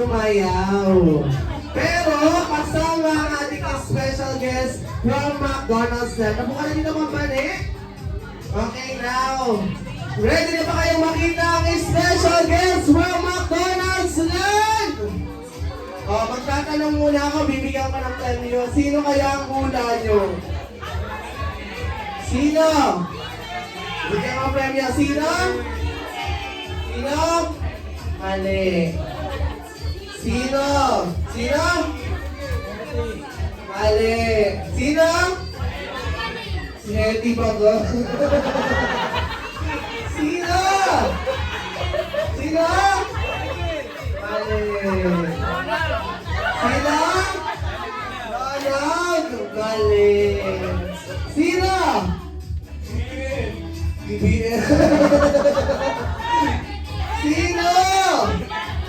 sumayaw. Pero kasama ang ating special guest from McDonald's na. Nabuka na dito mga bani? Okay, now. Ready na ba kayong makita ang special guest from McDonald's Land? Magtatanong muna ako, bibigyan ko ng premyo. Sino kaya ang hula nyo? Sino? Bigyan ko ng premyo. Sino? Sino? Mali. Sino? Sino? Mali. Sino? Si Eddie ba ko? Sino? Sino? Mali. Sino? Ronald? Mali. Sino? BBM. Sino?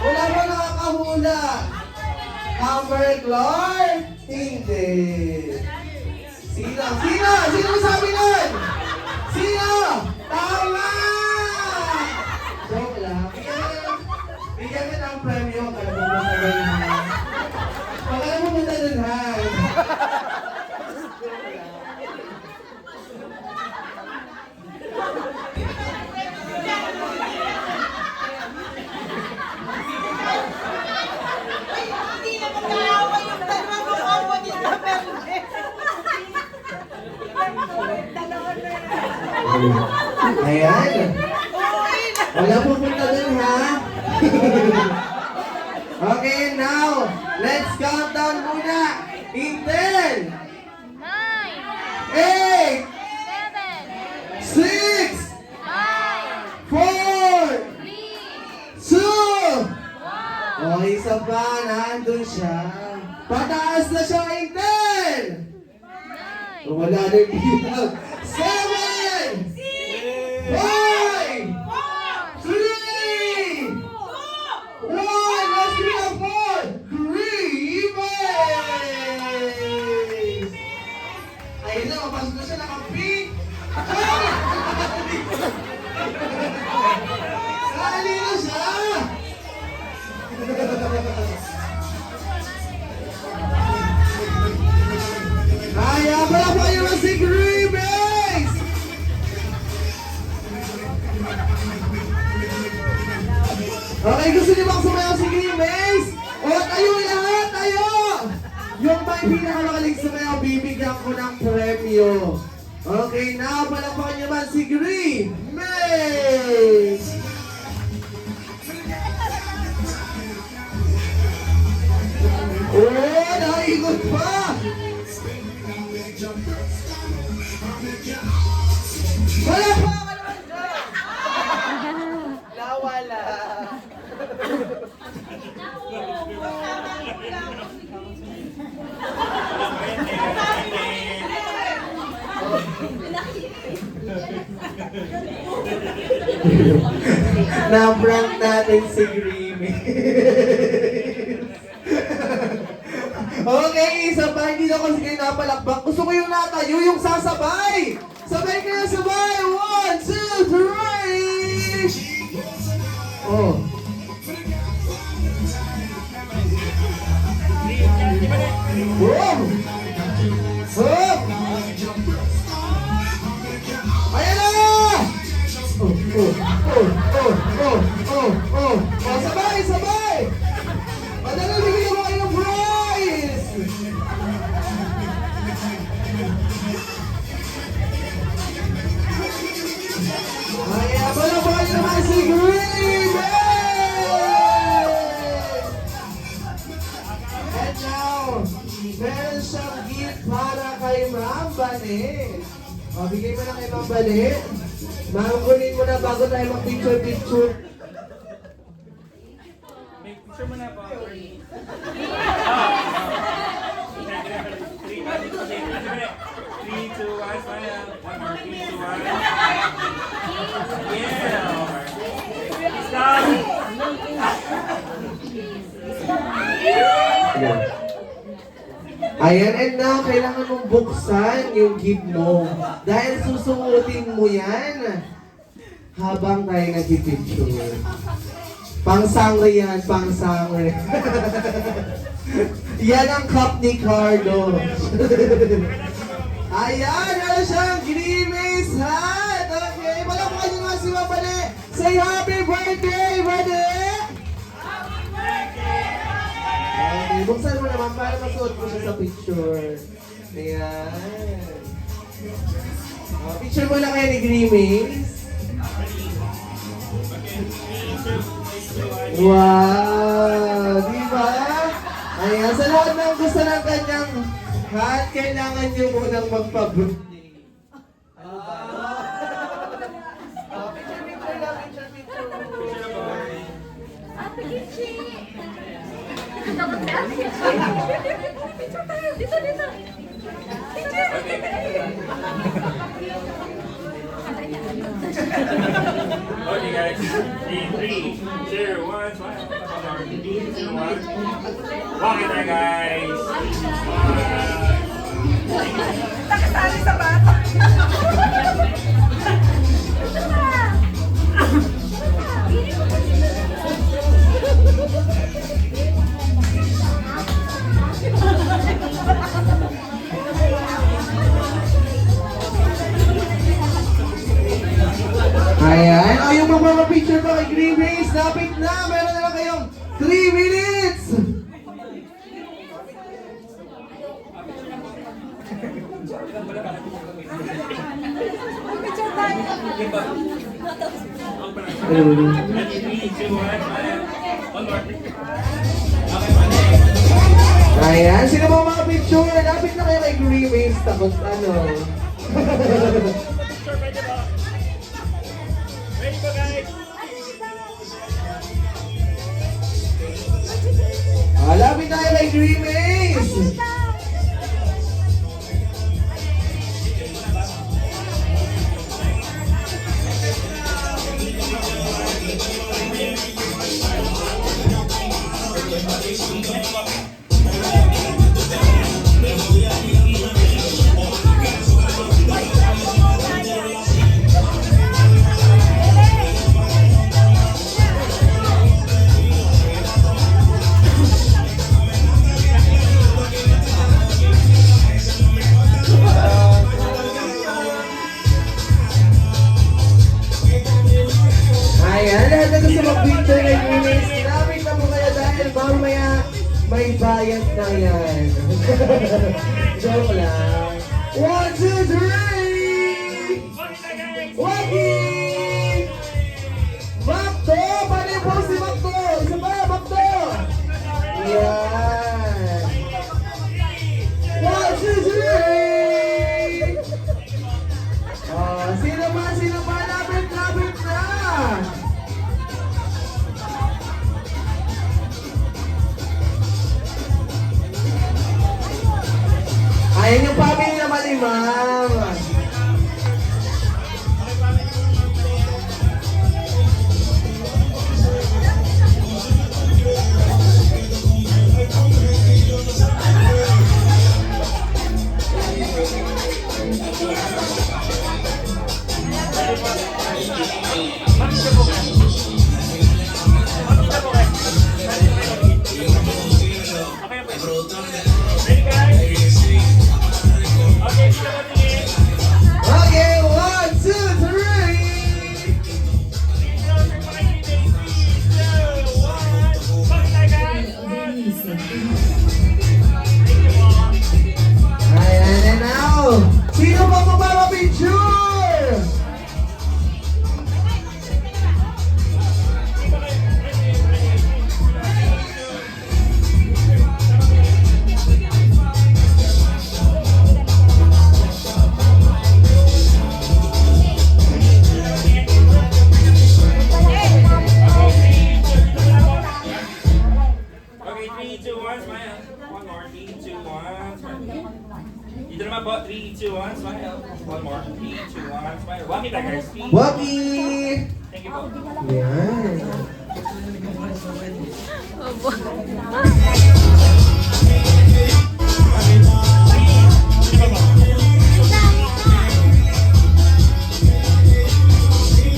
Wala ba nakakahula? Amber Clark? Hindi. Sino? Sino? Sino sabi nun? Sino? Tama! Joke lang. Bigyan ka ng premyo. Kala mo ba sa ganyan ha? Kala mo punta dun ha? Ayan. Wala po punta dun ha? Okay, now, let's count down muna. In 10, 9, 8, 7, 6, 5, 4, 2, 3, 1. O, isa pa, nandun siya. Pataas na siya in 10. Wala na yung bilang. 7, 5, 3, 1, let's give it up for Green Bay! Ayun na, mapasok na siya naka-pink. Sali na siya! Kaya pala pa kayo na si Green Bay! Okay, gusto niyo bang sumayaw si Green Maze? O, tayo lahat, tayo! Yung may pinakamagaling sumayaw, bibigyan ko ng premyo. Okay, now, palakpakan niyo man si Green Maze! Oh, nakaikot pa! Palakpakan! Nawala! Na-prank natin si Grimmy. Okay, isa pa, hindi na kasi kayo napalakbak. Gusto ko yung natayo, yung sasabay! Sabay kayo, sabay! 1, 2, 3! Oh. Boom! Boom! Ayan na! Oh! Sabay! Sabay! Madali, bigyan mo kayo ng prize! Ayan, palapakan niyo naman si Green Bay! And now, meron siyang gift para kay Ma'am Bane. O, bigay mo na kay Ma'am Bane. Ma'am, kunin mo na bago tayo mag-picture-picture. Make picture mo na po. 3, 2, 1, smile. One more. 3, 2, 1. Yeah. Stop. Ayan, and now, kailangan mong buksan yung gift mo. Dahil susuotin mo yan habang tayo nag-picture. Pang sangre yan, pang sangre. Yan ang cup ni Carlo. Ayan, meron siyang Grimace hat. Okay, palakpakan niyo nga si Mabali. Say happy birthday, buddy! Okay, buksan mo naman para masuot mo siya sa picture. Ayan. Picture mo lang kayo ni Grimace. Wow! Diba? Ayan, sa lahat ng gusto ng kanyang hat, kailangan nyo munang magpa-birthday. Ano ba? Picture lang, picture. Ate Kichi! Picture tayo! Dito! Picture! Okay guys, in 3, 2, 1, smile. 3, 2, 1. Walk it there guys. Nakasali sa bata! Ayan, yung mga picture pa kay Grimace, lapit na, meron na lang kayong 3 minutes! Picture tayo! Ready, 3, 2, 1, smile. One more. Okay, Mane. Ayan, sino ba ang mga picture? Lapit na kayo kay Grimace, tapos ano? Picture, pwede ba? Ready ba guys? Lapit na kayo kay Grimace! Ayan, lahat na gusto mag-picture kay Grimace, lapit na po kayo dahil mamaya may bayad na yan. Joke lang. 1, 2, 3! Wagi! Makto! Paano yung pose ni Makto? Isa pa, Makto! Yan! 1, 2, 3! Sino pa? Lapit na! Ayan yung family na malimang. Ready guys? Okay, sino ba tingin? Okay, 1, 2, 3! Ayan, and now, sino pa magpapapicture? Okay, 3, 2, 1, smile. One more. 3, 2, 1, smile. Dito naman po. 3, 2, 1, smile. One more. 3, 2, 1, smile. Walk it back, guys. Wagi! Thank you po. Yan.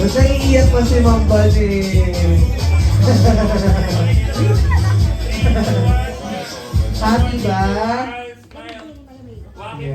Basta iiyak pa si Ma'am Bali. Happy ba?